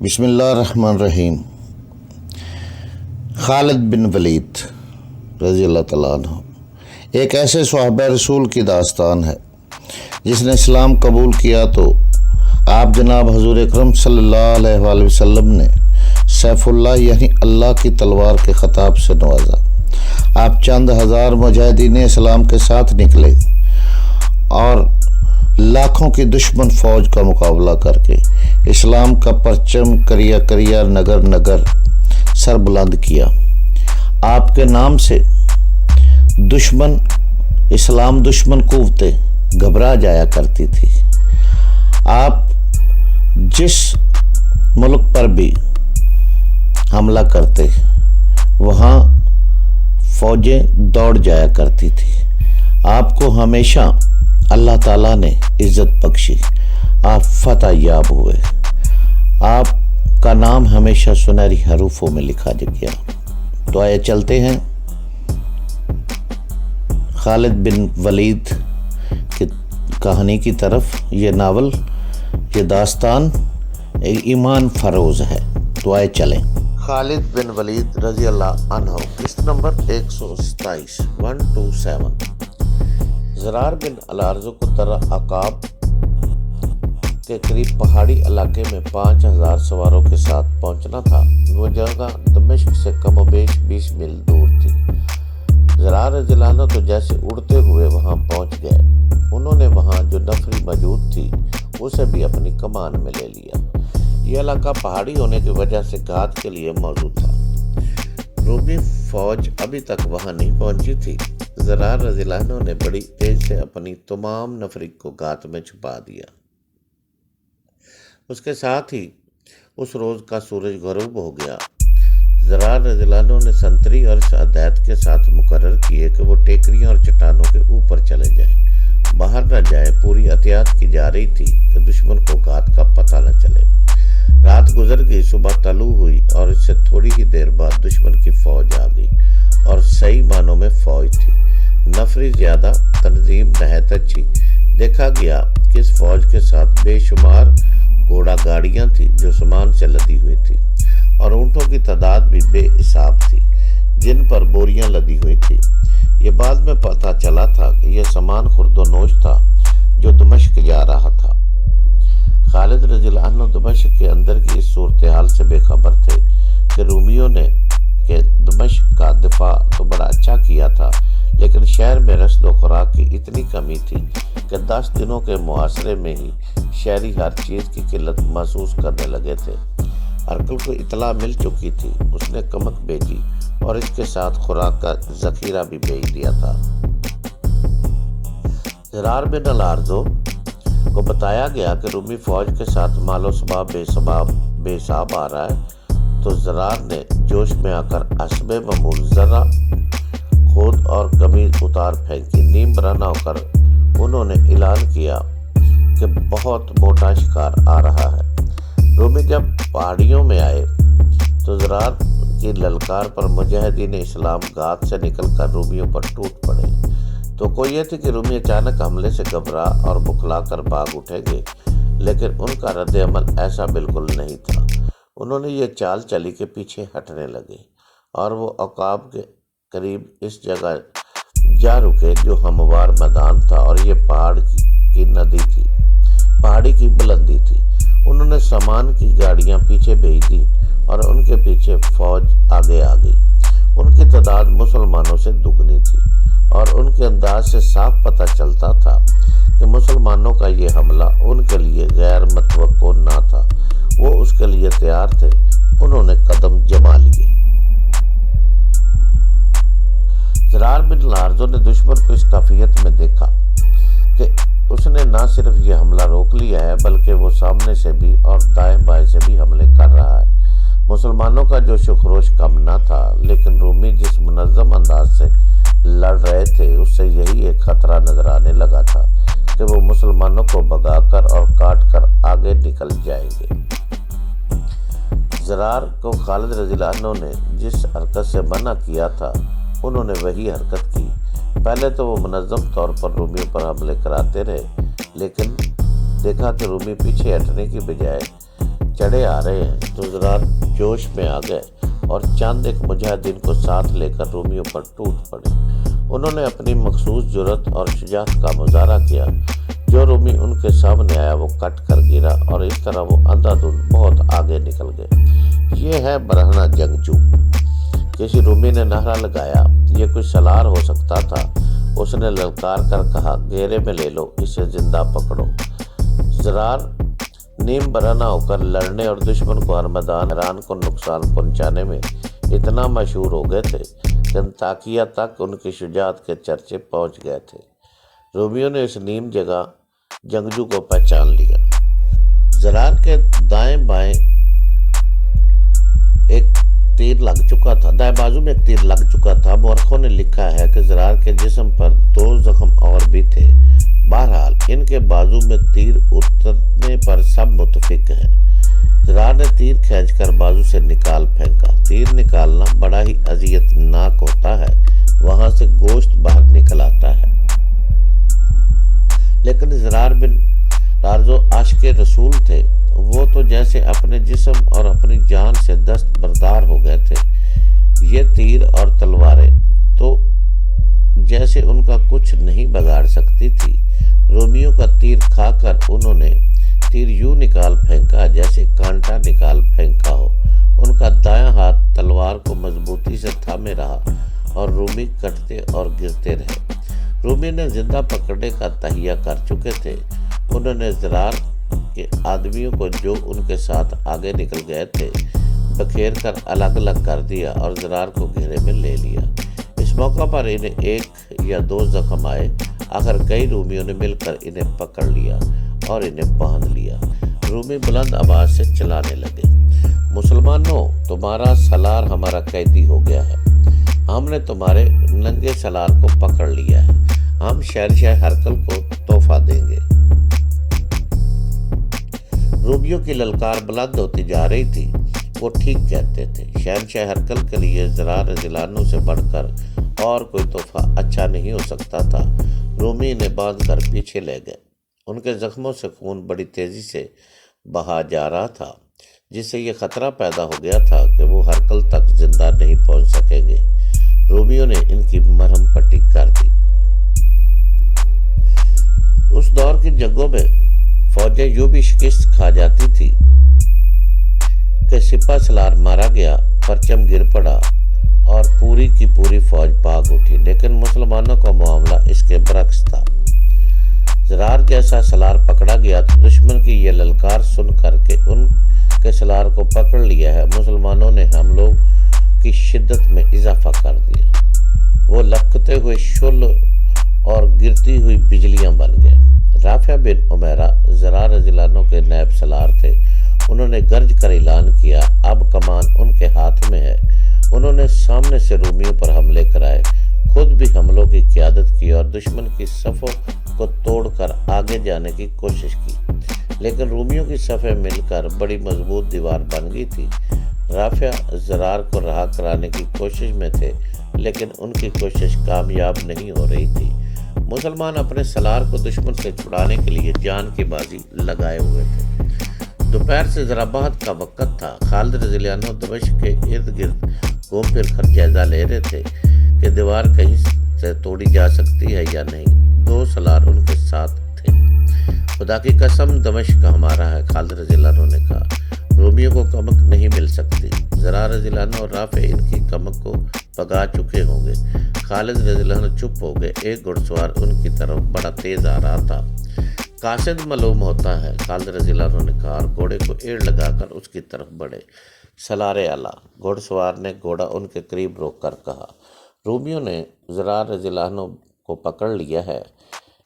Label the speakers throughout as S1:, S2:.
S1: بسم اللہ الرحمن الرحیم۔ خالد بن ولید رضی اللہ تعالیٰ عنہ ایک ایسے صحابہ رسول کی داستان ہے جس نے اسلام قبول کیا تو آپ جناب حضور اکرم صلی اللہ علیہ وآلہ وسلم نے سیف اللہ یعنی اللہ کی تلوار کے خطاب سے نوازا۔ آپ چند ہزار مجاہدین اسلام کے ساتھ نکلے اور لاکھوں کی دشمن فوج کا مقابلہ کر کے اسلام کا پرچم کریا کریا نگر نگر سر بلند کیا۔ آپ کے نام سے اسلام دشمن قوتیں گھبرا جایا کرتی تھی۔ آپ جس ملک پر بھی حملہ کرتے وہاں فوجیں دوڑ جایا کرتی تھی۔ آپ کو ہمیشہ اللہ تعالیٰ نے عزت بخشی، آپ فتح یاب ہوئے، آپ کا نام ہمیشہ سنہری حروفوں میں لکھا گیا۔ تو آئے چلتے ہیں خالد بن ولید کی کہانی کی طرف۔ یہ ناول، یہ داستان ایمان فروز ہے۔ تو آئے چلیں۔ خالد بن ولید رضی اللہ عنہ، قسط نمبر 127 127۔ زرار بن الارض کو در عقاب کے قریب پہاڑی علاقے میں 5000 سواروں کے ساتھ پہنچنا تھا۔ وہ جگہ دمشق سے کم و بیش 20 میل دور تھی۔ زرار رضی اللہ عنہ تو جیسے اڑتے ہوئے وہاں پہنچ گئے۔ انہوں نے وہاں جو نفری موجود تھی اسے بھی اپنی کمان میں لے لیا۔ یہ علاقہ پہاڑی ہونے کی وجہ سے گھات کے لیے موزوں تھا۔ رومی فوج ابھی تک وہاں نہیں پہنچی تھی۔ زرار رضی اللہ عنہ نے بڑی تیز سے اپنی تمام نفری کو گھات میں چھپا دیا۔ اس کے ساتھ ہی اس روز کا سورج غروب ہو گیا۔ زرار رضی اللہ عنہ نے سنتری اور اس عہد کے ساتھ مقرر کیے کہ وہ ٹیکریوں اور چٹانوں کے اوپر چلے جائیں، باہر نہ جائیں۔ پوری احتیاط کی جا رہی تھی کہ دشمن کو گھات کا پتہ نہ چلے۔ رات گزر گئی، صبح طلوع ہوئی اور اس سے تھوڑی ہی دیر بعد دشمن کی فوج آ گئی اور صحیح معنوں میں فوج تھی۔ نفری زیادہ، تنظیم نہایت اچھی۔ دیکھا گیا کہ اس فوج کے ساتھ بے شمار گھوڑا گاڑیاں تھیں جو سامان سے لدی ہوئی تھی، اور اونٹوں کی تعداد بھی بے حساب تھی جن پر بوریاں لدی ہوئی تھی۔ یہ بعد میں پتہ چلا تھا کہ یہ سامان خرد و نوش تھا جو دمشق جا رہا تھا۔ خالد رضی اللہ عنہ دمشق کے اندر کی اس صورتحال سے بے خبر تھے کہ رومیوں نے کہ دمشق کا دفاع تو بڑا اچھا کیا تھا، لیکن شہر میں رسد و خوراک کی اتنی کمی تھی کہ 10 دنوں کے محاصرے میں ہی شہری ہر چیز کی قلت محسوس کرنے لگے تھے۔ ہرکل کو اطلاع مل چکی تھی۔ اس نے کمک بھیجی اور اس کے ساتھ خوراک کا ذخیرہ بھی بھیج دیا تھا۔ زرار بن الارض کو بتایا گیا کہ رومی فوج کے ساتھ مال و بے حساب آ رہا ہے، تو زرار نے جوش میں آ کر حسب معمول ذرہ خود اور قمیض اتار پھینکی۔ نیم برہنہ ہو کر انہوں نے اعلان کیا کہ بہت موٹا شکار آ رہا ہے۔ رومی جب پہاڑیوں میں آئے تو زرار کی للکار پر مجاہدین اسلام گھات سے نکل کر رومیوں پر ٹوٹ پڑے۔ تو کوئی یہ تھی کہ رومی اچانک حملے سے گھبرا اور بکھلا کر بھاگ اٹھیں گے، لیکن ان کا رد عمل ایسا بالکل نہیں تھا۔ انہوں نے یہ چال چلی کہ پیچھے ہٹنے لگے اور وہ عقاب کے قریب اس جگہ جا رکے جو ہموار میدان تھا، اور یہ پہاڑ کی ندی تھی، پہاڑی کی بلندی تھی۔ انہوں نے سامان کی گاڑیاں پیچھے بھیج دی اور ان کے پیچھے فوج آگے آ گئی۔ ان کی تعداد مسلمانوں سے دگنی تھی، اور ان کے انداز سے صاف پتہ چلتا تھا کہ مسلمانوں کا یہ حملہ ان کے لیے غیر متوقع نہ تھا۔ وہ اس کے لیے تیار تھے۔ انہوں نے قدم جما لیے۔ زرار بن الارض نے دشمن کو اس کیفیت میں دیکھا کہ اس نے نہ صرف یہ حملہ روک لیا ہے بلکہ وہ سامنے سے بھی اور دائیں بائیں سے بھی حملے کر رہا ہے۔ مسلمانوں کا جوش و خروش کم نہ تھا، لیکن رومی جس منظم انداز سے لڑ رہے تھے اس سے یہی ایک خطرہ نظر آنے لگا تھا کہ وہ مسلمانوں کو بھگا کر اور کاٹ کر آگے نکل جائیں گے۔ زرار کو خالد رضی اللہ عنہ نے جس حرکت سے منع کیا تھا انہوں نے وہی حرکت کی۔ پہلے تو وہ منظم طور پر رومیوں پر حملے کراتے رہے، لیکن دیکھا کہ رومی پیچھے ہٹنے کی بجائے چڑھے آ رہے ہیں تو زرار جوش میں آ گئے اور چند ایک مجاہدین کو ساتھ لے کر رومیوں پر ٹوٹ پڑے۔ انہوں نے اپنی مخصوص جرأت اور شجاعت کا مظاہرہ کیا۔ جو رومی ان کے سامنے آیا وہ کٹ کر گرا اور اس طرح وہ اندھا دھند بہت آگے نکل گئے۔ یہ ہے برہنہ جنگجو۔ کسی رومی نے نعرہ لگایا، یہ کوئی سالار ہو سکتا تھا۔ اس نے للکار کر کہا، گھیرے میں لے لو، اسے زندہ پکڑو۔ زرار نیم برہنہ ہو کر لڑنے اور دشمن کو ہر میدان ایران کو نقصان پہنچانے میں اتنا مشہور ہو گئے تھے کہ انطاکیہ تک ان کی شجاعت کے چرچے پہنچ گئے تھے۔ رومیوں نے اس نیم جگہ جنگجو کو پہچان لیا۔ زرار کے دائیں بائیں ایک تیر لگ چکا تھا، دائیں بازو میں ایک تیر لگ چکا تھا۔ مورخوں نے لکھا ہے کہ زرار کے جسم پر 2 زخم اور بھی تھے۔ بہرحال ان کے بازو میں تیر اترنے پر سب متفق ہیں۔ زرار نے تیر کھینچ کر بازو سے نکال پھینکا۔ تیر نکالنا بڑا ہی اذیت ناک ہوتا ہے، وہاں سے گوشت باہر نکل آتا ہے۔ لیکن زرار بن لارزو عاشق رسول تھے، وہ تو جیسے اپنے جسم اور اپنی جان سے دست بردار ہو گئے تھے۔ یہ تیر اور تلواریں تو جیسے ان کا کچھ نہیں بگاڑ سکتی تھی۔ رومیوں کا تیر کھا کر انہوں نے تیر یوں نکال پھینکا جیسے کانٹا نکال پھینکا ہو۔ ان کا دایاں ہاتھ تلوار کو مضبوطی سے تھامے رہا اور رومی کٹتے اور گرتے رہے۔ رومی نے زندہ پکڑنے کا تہیہ کر چکے تھے۔ انہوں نے زرار کے آدمیوں کو جو ان کے ساتھ آگے نکل گئے تھے بکھیر کر الگ الگ کر دیا اور زرار کو گھیرے میں لے لیا۔ اس موقع پر انہیں 1 یا 2 زخم آئے۔ آخر کئی رومیوں نے مل کر انہیں پکڑ لیا اور انہیں باندھ لیا۔ رومی بلند آواز سے چلانے لگے، مسلمانوں، تمہارا سالار ہمارا قیدی ہو گیا ہے۔ ہم نے تمہارے ننگے سالار کو پکڑ لیا ہے۔ ہم شہنشاہ ہرقل کو تحفہ دیں گے۔ رومیوں کی للکار بلند ہوتی جا رہی تھی۔ وہ ٹھیک کہتے تھے۔ شہنشاہ ہرقل کے لیے زرار رضی اللہ عنہ سے بڑھ کر اور کوئی تحفہ اچھا نہیں ہو سکتا تھا۔ رومی انہیں باندھ کر پیچھے لے گئے۔ ان کے زخموں سے خون بڑی تیزی سے بہا جا رہا تھا، جس سے یہ خطرہ پیدا ہو گیا تھا کہ وہ ہرقل تک زندہ نہیں پہنچ سکیں گے۔ رومیوں نے ان کی مرہم پٹی کر دی۔ اس دور کی جنگوں میں فوجیں یوں بھی شکست کھا جاتی تھی کہ سپہ سالار مارا گیا، پرچم گر پڑا اور پوری کی پوری فوج بھاگ اٹھی۔ لیکن مسلمانوں کا معاملہ اس کے برعکس تھا۔ زرار جیسا سالار پکڑا گیا تو دشمن کی یہ للکار سن کر کے ان کے سالار کو پکڑ لیا ہے، مسلمانوں نے حملوں کی شدت میں اضافہ کر دیا۔ وہ لپکتے ہوئے شعل اور گرتی ہوئی بجلیاں بن گئے۔ رافع بن عمیرہ زرار رضی اللہ عنہ کے نائب سالار تھے۔ انہوں نے گرج کر اعلان کیا، اب کمان ان کے ہاتھ میں ہے۔ انہوں نے سامنے سے رومیوں پر حملے کرائے، خود بھی حملوں کی قیادت کی اور دشمن کی صفوں کو توڑ کر آگے جانے کی کوشش کی۔ لیکن رومیوں کی صفیں مل کر بڑی مضبوط دیوار بن گئی تھی۔ رافع زرار کو رہا کرانے کی کوشش میں تھے، لیکن ان کی کوشش کامیاب نہیں ہو رہی تھی۔ مسلمان اپنے سالار کو دشمن سے چھڑانے کے لیے جان کی بازی لگائے ہوئے تھے۔ دوپہر سے ذرا بعد کا وقت تھا۔ خالد رضی اللہ عنہ دمشق کے ارد گرد گھوم پھر کر جائزہ لے رہے تھے کہ دیوار کہیں سے توڑی جا سکتی ہے یا نہیں۔ 2 سالار ان کے ساتھ تھے۔ خدا کی قسم دمشق ہمارا ہے، خالد رضی اللہ عنہ نے کہا۔ رومیوں کو کمک نہیں مل سکتی۔ زرار رضی اللہ عنہ اور رافع ان کی کمک کو پگا چکے ہوں گے۔ خالد رضی اللہ عنہ چپ ہو گئے۔ ایک گھڑ سوار ان کی طرف بڑا تیز آ رہا تھا۔ قاصد معلوم ہوتا ہے، خالد رضی اللہ عنہ نے کہا اور گھوڑے کو ایڑ لگا کر اس کی طرف بڑھے۔ سالار اعلیٰ، گھڑ سوار نے گھوڑا ان کے قریب روک کر کہا۔ رومیوں نے زرار رضی اللہ عنہ کو پکڑ لیا ہے۔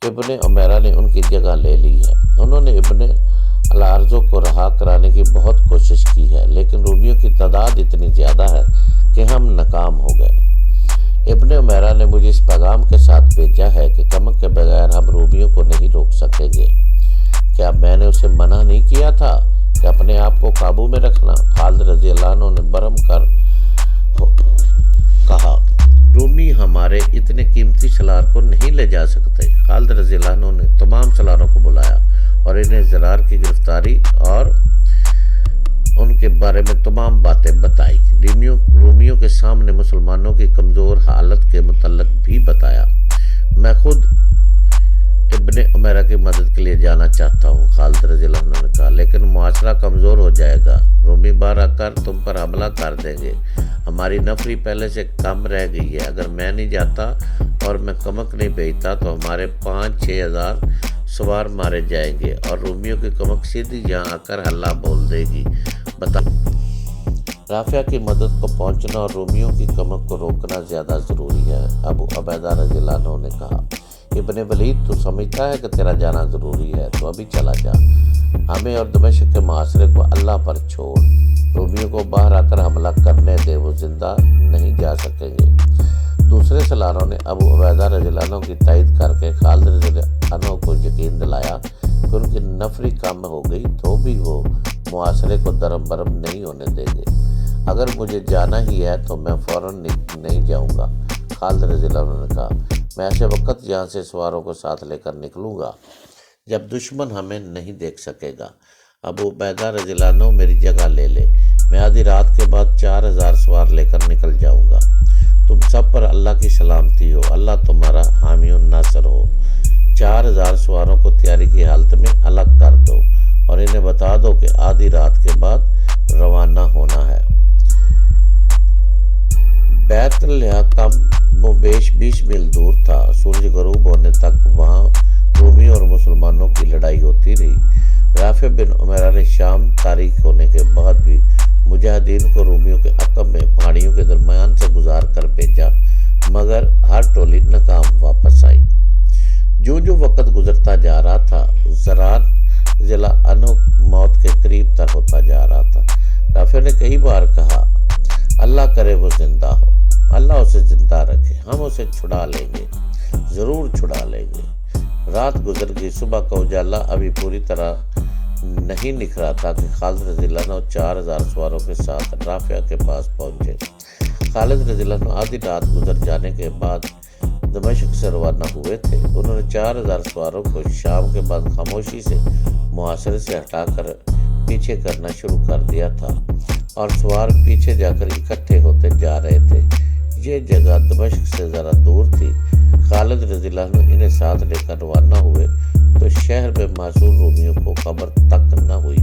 S1: ابن عمیرہ نے ان کی جگہ لے لی ہے۔ انہوں نے ابن الارزو کو رہا کرانے کی بہت کوشش کی ہے، لیکن رومیوں کی تعداد اتنی زیادہ ہے کہ ہم ناکام ہو گئے۔ ابن عمیرہ نے مجھے اس پیغام کے ساتھ بھیجا ہے کہ کمک کے بغیر ہم رومیوں کو نہیں روک سکیں گے۔ کیا میں نے اسے منع نہیں کیا تھا کہ اپنے آپ کو قابو میں رکھنا؟ خالد رضی اللہ عنہ نے برہم کر کہا، رومی ہمارے اتنے قیمتی سالار کو نہیں لے جا سکتے۔ خالد رضی اللہ عنہ نے تمام سالاروں کو بلایا اور انہیں زرار کی گرفتاری اور ان کے بارے میں تمام باتیں بتائی۔ رومیوں کے سامنے مسلمانوں کی کمزور حالت کے متعلق بھی بتایا۔ میں خود ابن عمیرہ کی مدد کے لیے جانا چاہتا ہوں، خالد رضی اللہ عنہ نے کہا، لیکن معاشرہ کمزور ہو جائے گا، رومی باہر آ کر تم پر حملہ کر دیں گے، ہماری نفری پہلے سے کم رہ گئی ہے، اگر میں نہیں جاتا اور میں کمک نہیں بھیجتا تو ہمارے 5-6 ہزار سوار مارے جائیں گے اور رومیوں کی کمک سیدھی یہاں آ کر ہلہ بول دے گی۔ رافع کی مدد کو پہنچنا اور رومیوں کی کمک کو روکنا زیادہ ضروری ہے، ابو عبیدہ رضی اللہ عنہ نے کہا۔ ابن ولید، تو سمجھتا ہے کہ تیرا جانا ضروری ہے تو ابھی چلا جا، ہمیں اور دمشق کے معاشرے کو اللہ پر چھوڑ، رومیوں کو باہر آ کر حملہ کرنے دے، وہ زندہ نہیں جا سکیں گے۔ دوسرے سالاروں نے ابو عبیدہ رضی اللہ عنہ کی تائید کر کے خالد رضی اللہ عنہ کو یقین دلایا کہ ان کی نفری کم ہو گئی تو بھی وہ معاشرے کو درم برم نہیں ہونے دیں گے۔ اگر مجھے جانا ہی ہے تو میں فوراً نہیں جاؤں گا، خالد رضی اللہ عنہ نے کہا، میں ایسے وقت یہاں سے سواروں کو ساتھ لے کر نکلوں گا جب دشمن ہمیں نہیں دیکھ سکے گا۔ ابو عبیدہ رضی اللہ عنہ میری جگہ لے لے، میں آدھی رات کے بعد 4000 سوار لے کر نکل جاؤں گا۔ تم سب پر اللہ کی سلامتی ہو، اللہ تمہارا حامی و ناصر ہو۔ 4000 سواروں کو تیاری کی حالت میں الگ کر دو اور انہیں بتا دو کہ آدھی رات کے بعد روانہ ہونا ہے۔ بیت الحکم وہ بیش 20 میل دور تھا، سورج غروب ہونے تک وہاں رومی اور مسلمانوں کی لڑائی ہوتی رہی۔ رافع بن عمیرہ نے شام تاریخ ہونے کے بعد بھی مجاہدین کو رومیوں کے عقب میں پہاڑیوں کے درمیان سے گزار کر بھیجا، مگر ہر ٹولی ناکام واپس آئی۔ جو وقت گزرتا جا رہا تھا، زرار رضی اللہ عنہ موت کے قریب تر ہوتا جا رہا تھا۔ رافع نے کئی بار کہا، اللہ کرے وہ زندہ ہو، اللہ اسے زندہ رکھے، ہم اسے چھڑا لیں گے، ضرور چھڑا لیں گے۔ رات گزر گئی، صبح کا اجالا ابھی پوری طرح نہیں نکھرا تھا کہ خالد رضی اللہ عنہ 4000 سواروں کے ساتھ رافع کے پاس پہنچے۔ خالد رضی اللہ عنہ آدھی رات گزر جانے کے بعد دمشق سے روانہ ہوئے تھے۔ انہوں نے 4000 سواروں کو شام کے بعد خاموشی سے محاصرے سے ہٹا کر پیچھے کرنا شروع کر دیا تھا اور سوار پیچھے جا کر اکٹھے ہوتے جا رہے تھے۔ یہ جگہ دمشق سے ذرا دور تھی۔ خالد رضی اللہ عنہ انہیں ساتھ لے کر روانہ ہوئے تو شہر میں معصور رومیوں کو خبر تک نہ ہوئی۔